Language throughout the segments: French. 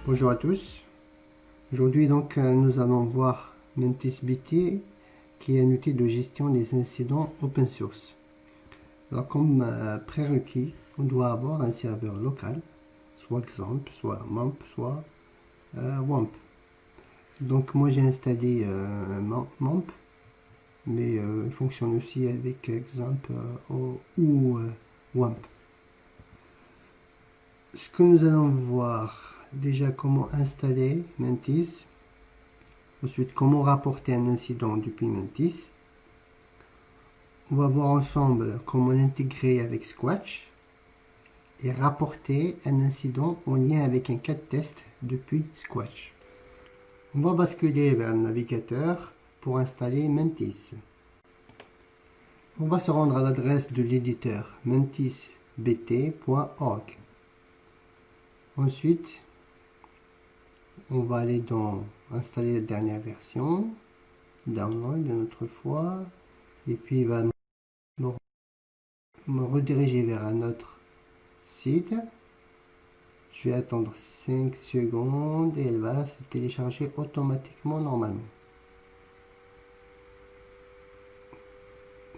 Bonjour à tous. Aujourd'hui donc nous allons voir MantisBT qui est un outil de gestion des incidents open source. Alors comme prérequis, on doit avoir un serveur local, soit XAMPP, soit MAMP, soit WAMP. Donc moi j'ai installé MAMP, mais il fonctionne aussi avec XAMPP ou WAMP. Ce que nous allons voir, déjà comment installer Mantis. Ensuite, comment rapporter un incident depuis Mantis. On va voir ensemble comment l'intégrer avec Squash et rapporter un incident en lien avec un cas de test depuis Squash. On va basculer vers le navigateur pour installer Mantis. On va se rendre à l'adresse de l'éditeur mantisbt.org. Ensuite, on va aller dans installer la dernière version, download une autre fois, et puis il va me rediriger vers un autre site. Je vais attendre 5 secondes et elle va se télécharger automatiquement normalement.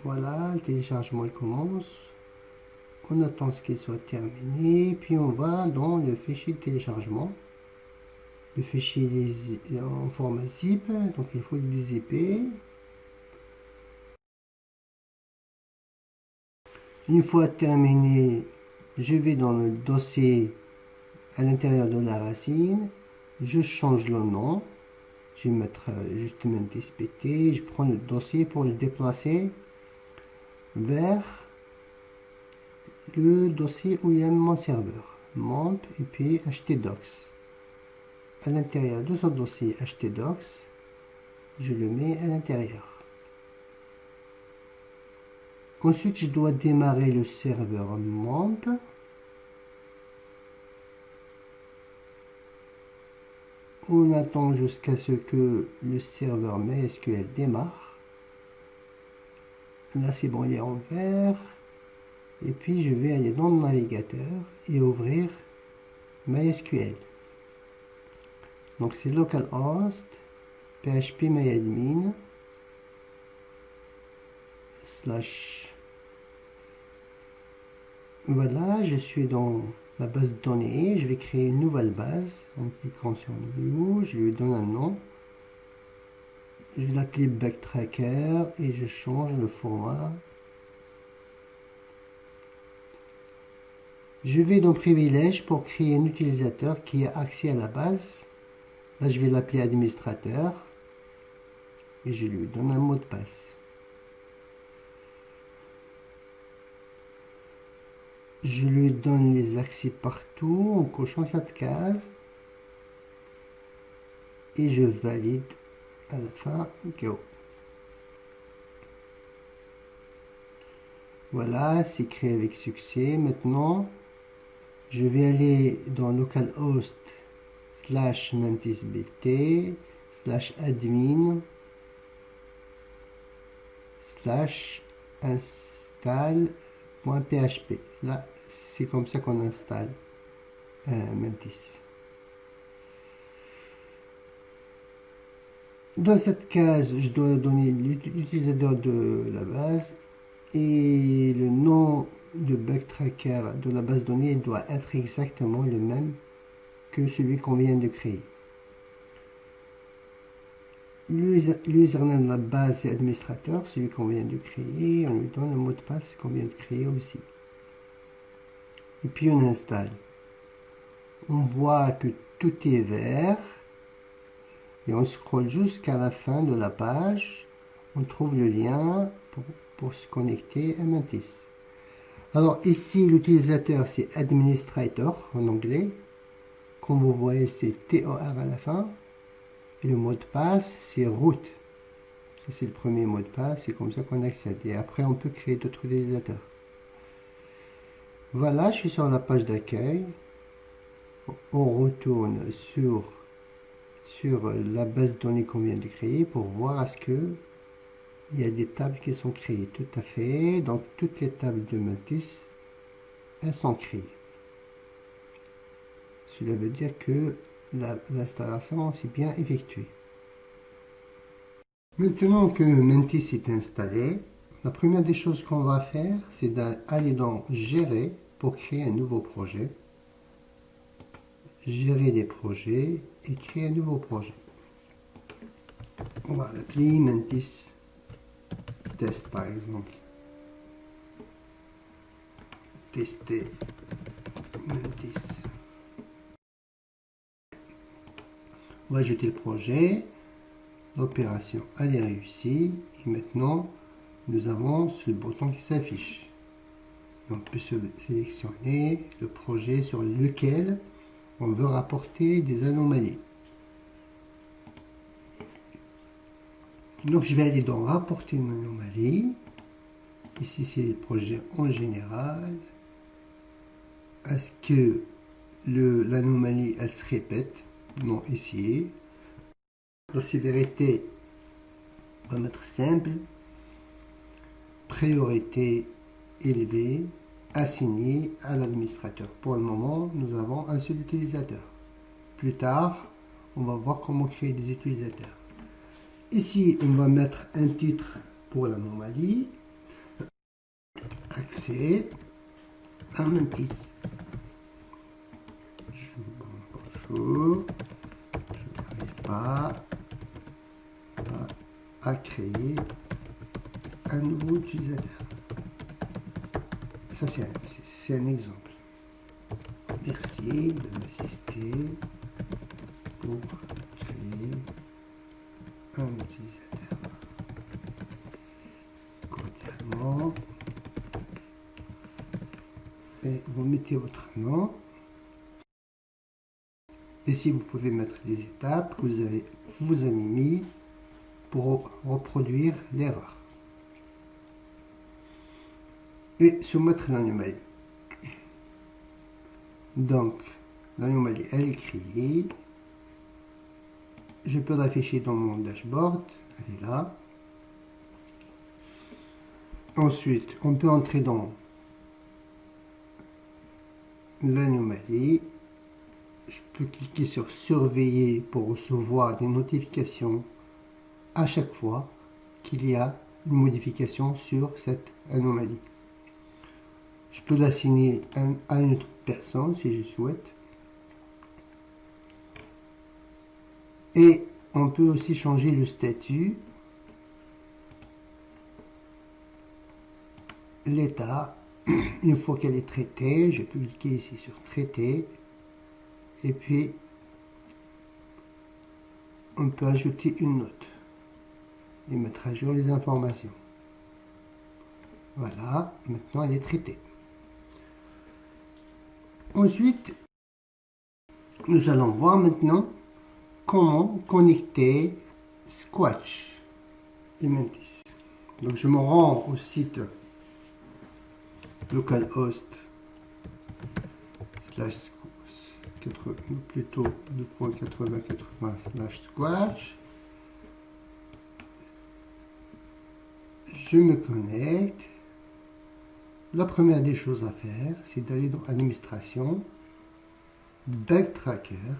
Voilà, le téléchargement commence. On attend ce qu'il soit terminé, puis on va dans le fichier de téléchargement. Le fichier est en format zip, donc il faut le dézipper. Une fois terminé, je vais dans le dossier à l'intérieur de la racine, je change le nom, je vais mettre juste MantisBT, je prends le dossier pour le déplacer vers le dossier où il y a mon serveur, MAMP et puis htdocs. À l'intérieur de ce dossier htdocs, je le mets à l'intérieur. Ensuite, je dois démarrer le serveur MAMP. On attend jusqu'à ce que le serveur MySQL démarre. Là, c'est bon, il est en vert. Et puis, je vais aller dans le navigateur et ouvrir MySQL. Donc, c'est localhost phpMyAdmin / Voilà, je suis dans la base de données. Je vais créer une nouvelle base en cliquant sur New. Je lui donne un nom. Je vais l'appeler Backtracker et je change le format. Je vais dans Privilèges pour créer un utilisateur qui a accès à la base. Là, je vais l'appeler administrateur et je lui donne un mot de passe. Je lui donne les accès partout en cochant cette case et je valide à la fin. Go. Voilà, c'est créé avec succès. Maintenant, je vais aller dans localhost /mantisbt /admin /install.php. Là, c'est comme ça qu'on installe Mantis. Dans cette case, je dois donner l'utilisateur de la base et le nom de Backtracker de la base de données doit être exactement le même que celui qu'on vient de créer. L'username de la base c'est administrateur, celui qu'on vient de créer. On lui donne le mot de passe qu'on vient de créer aussi. Et puis on installe. On voit que tout est vert. Et on scrolle jusqu'à la fin de la page. On trouve le lien pour se connecter à Mantis. Alors ici, l'utilisateur, c'est Administrator en anglais. Comme vous voyez, c'est TOR à la fin. Et le mot de passe, c'est root. Ça, c'est le premier mot de passe. C'est comme ça qu'on accède. Et après, on peut créer d'autres utilisateurs. Voilà, je suis sur la page d'accueil. On retourne sur la base de données qu'on vient de créer pour voir est-ce que il y a des tables qui sont créées. Tout à fait. Donc, toutes les tables de Mantis, elles sont créées. Cela veut dire que l'installation s'est bien effectuée. Maintenant que Mentis est installé, la première des choses qu'on va faire, c'est d'aller dans Gérer pour créer un nouveau projet. Gérer des projets et créer un nouveau projet. On va l'appeler Mentis Test par exemple. Tester Mentis. On va ajouter le projet. L'opération elle est réussie et maintenant nous avons ce bouton qui s'affiche. On peut sélectionner le projet sur lequel on veut rapporter des anomalies. Donc je vais aller dans rapporter une anomalie. Ici c'est le projet en général. Est-ce que l'anomalie elle se répète? Non, ici. La sévérité, on va mettre simple. Priorité élevée, assignée à l'administrateur. Pour le moment, nous avons un seul utilisateur. Plus tard, on va voir comment créer des utilisateurs. Ici, on va mettre un titre pour l'anomalie. Accès à Mentis. Bonjour. Je n'arrive pas à créer un nouveau utilisateur. Ça, c'est un exemple. Merci de m'assister pour créer un utilisateur. Cordialement. Et vous mettez votre nom. Ici, vous pouvez mettre les étapes que vous avez mis pour reproduire l'erreur. Et soumettre l'anomalie. Donc, l'anomalie, elle est créée. Je peux l'afficher dans mon dashboard. Elle est là. Ensuite, on peut entrer dans l'anomalie. Je peux cliquer sur surveiller pour recevoir des notifications à chaque fois qu'il y a une modification sur cette anomalie. Je peux l'assigner à une autre personne si je souhaite. Et on peut aussi changer le statut, l'état. Une fois qu'elle est traitée, je peux cliquer ici sur traiter. Et puis, on peut ajouter une note et mettre à jour les informations. Voilà, maintenant elle est traitée. Ensuite, nous allons voir maintenant comment connecter Squash et Mentis. Donc je me rends au site localhost plutôt 2.80.80/squash. Je me connecte. La première des choses à faire, c'est d'aller dans Administration, Backtracker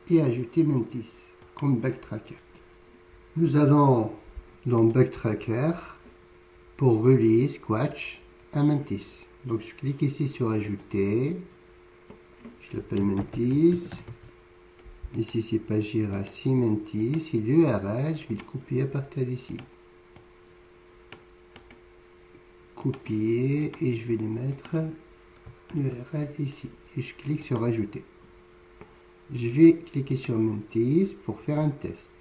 et ajouter Mentis comme Backtracker. Nous allons dans Backtracker pour relier Squash à Mentis. Donc je clique ici sur Ajouter. Je l'appelle Mentis. Ici c'est Pagirassi Mentis. Et l'URL, je vais le copier à partir d'ici. Copier et je vais le mettre l'URL ici. Et je clique sur Ajouter. Je vais cliquer sur Mentis pour faire un test.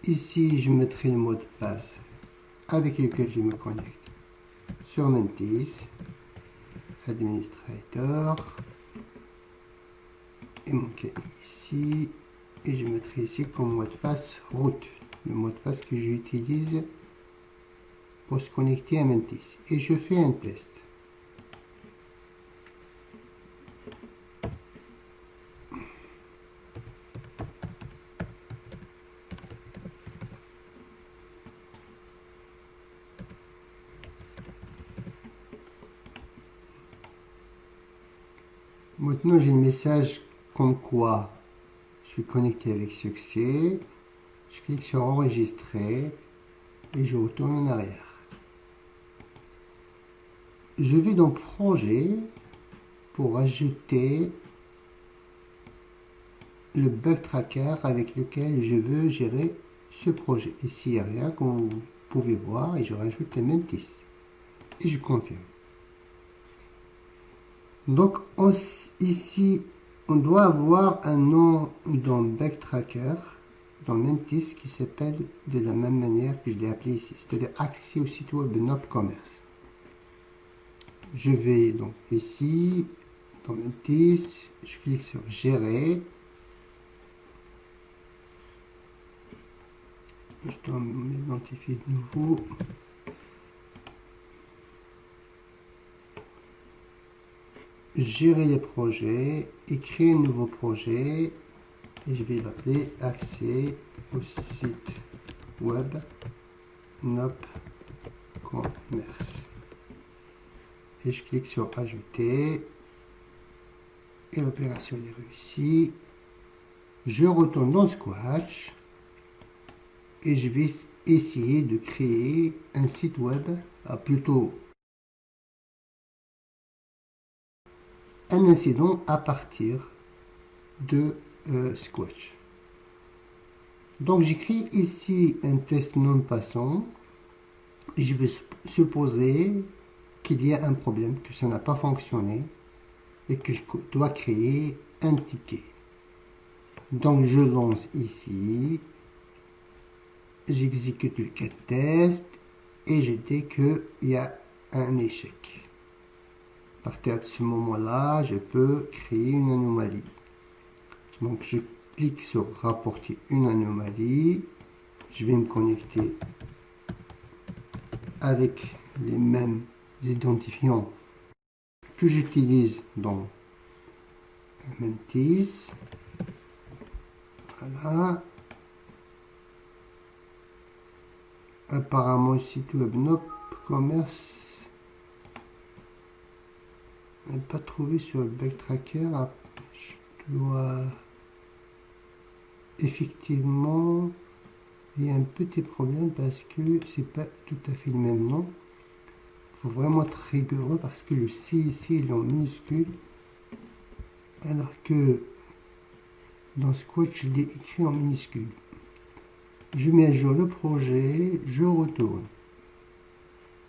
Ici, je mettrai le mot de passe avec lequel je me connecte sur Mentis, Administrator, et mon cas ici, et je mettrai ici comme mot de passe route, le mot de passe que j'utilise pour se connecter à Mentis. Et je fais un test. Maintenant, j'ai le message comme quoi je suis connecté avec succès. Je clique sur enregistrer et je retourne en arrière. Je vais dans projet pour ajouter le bug tracker avec lequel je veux gérer ce projet. Ici, il n'y a rien, comme vous pouvez voir, et je rajoute le Mantis. Et je confirme. Donc, ici, on doit avoir un nom dans bug tracker, dans Mantis, qui s'appelle de la même manière que je l'ai appelé ici, c'est-à-dire accès au site web de notre commerce. Je vais donc ici, dans Mantis, je clique sur gérer. Je dois m'identifier de nouveau. Gérer les projets et créer un nouveau projet. Et je vais l'appeler accès au site web Nop Commerce. Et je clique sur ajouter. Et l'opération est réussie. Je retourne dans Squash. Et je vais essayer de créer un site web, plutôt un incident à partir de Squash. Donc j'écris ici un test non passant. Et je vais supposer qu'il y a un problème, que ça n'a pas fonctionné et que je dois créer un ticket. Donc je lance ici, j'exécute le cas test et je dis qu'il y a un échec. À partir de ce moment-là, je peux créer une anomalie. Donc je clique sur rapporter une anomalie. Je vais me connecter avec les mêmes identifiants que j'utilise dans Mantis. Voilà. Apparemment, le site web Nop Commerce n'est pas trouvé sur le backtracker. Je dois effectivement, il y a un petit problème parce que c'est pas tout à fait le même nom. Il faut vraiment être rigoureux parce que le C ici il est en minuscule, alors que dans Squash je l'ai écrit en minuscule. Je mets à jour le projet, je retourne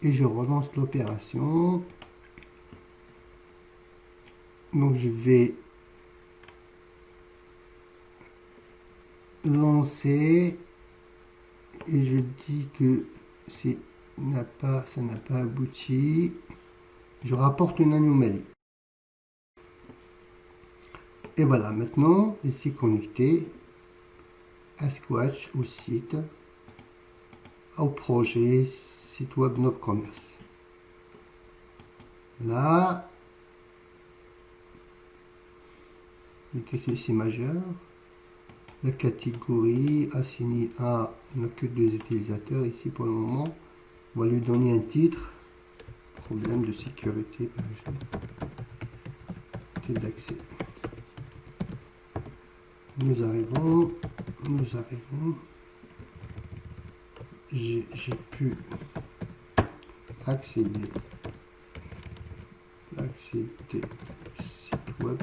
et je relance l'opération. Donc je vais lancer et je dis que ça n'a pas abouti. Je rapporte une anomalie. Et voilà, maintenant, ici connecté à Squash, au site, au projet, site web Nop Commerce. Là, le texte ici majeur. La catégorie assignée à, on n'a que 2 utilisateurs ici pour le moment. On va lui donner un titre. Problème de sécurité, par exemple. D'accès. Nous arrivons. J'ai pu accéder au site web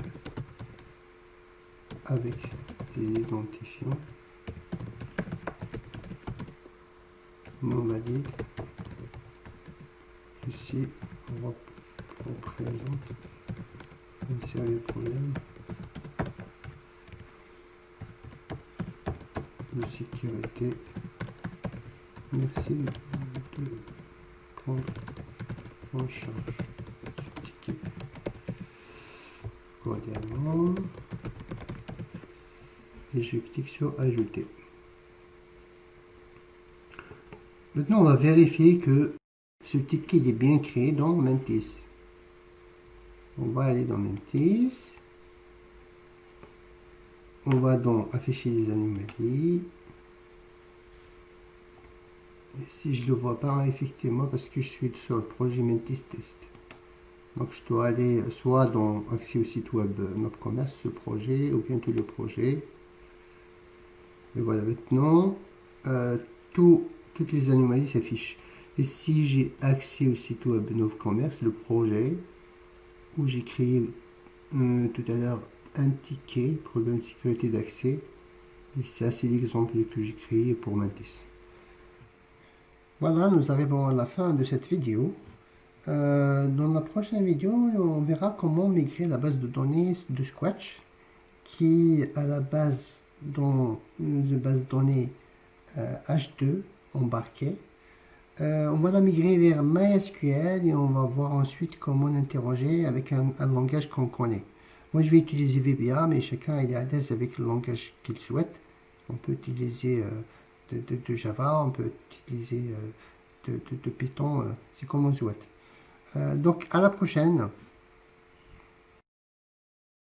avec les identifiants non valides. Ici, on présente un sérieux problème de sécurité. Merci de prendre en charge ce ticket cordialement. Et je clique sur ajouter. Maintenant, on va vérifier que ce ticket est bien créé dans Mantis. On va aller dans Mantis. On va donc afficher les anomalies. Et si je ne le vois pas, effectivement, parce que je suis sur le projet Mantis Test. Donc je dois aller soit dans accès au site web NoveCommerce, ce projet, ou bien tous les projets. Et voilà, maintenant, toutes les anomalies s'affichent. Et si j'ai accès au site web NoveCommerce, le projet, où j'ai créé tout à l'heure un ticket, problème de sécurité d'accès, et ça c'est l'exemple que j'ai créé pour Mantis. Voilà, nous arrivons à la fin de cette vidéo. Dans la prochaine vidéo, on verra comment migrer la base de données de Scratch, qui est à la base dans une base de données H2 embarquée. On va la migrer vers MySQL et on va voir ensuite comment l'interroger avec un langage qu'on connaît. Moi, je vais utiliser VBA, mais chacun est à l'aise avec le langage qu'il souhaite. On peut utiliser de Java, on peut utiliser de Python, c'est comme on souhaite. Donc, à la prochaine.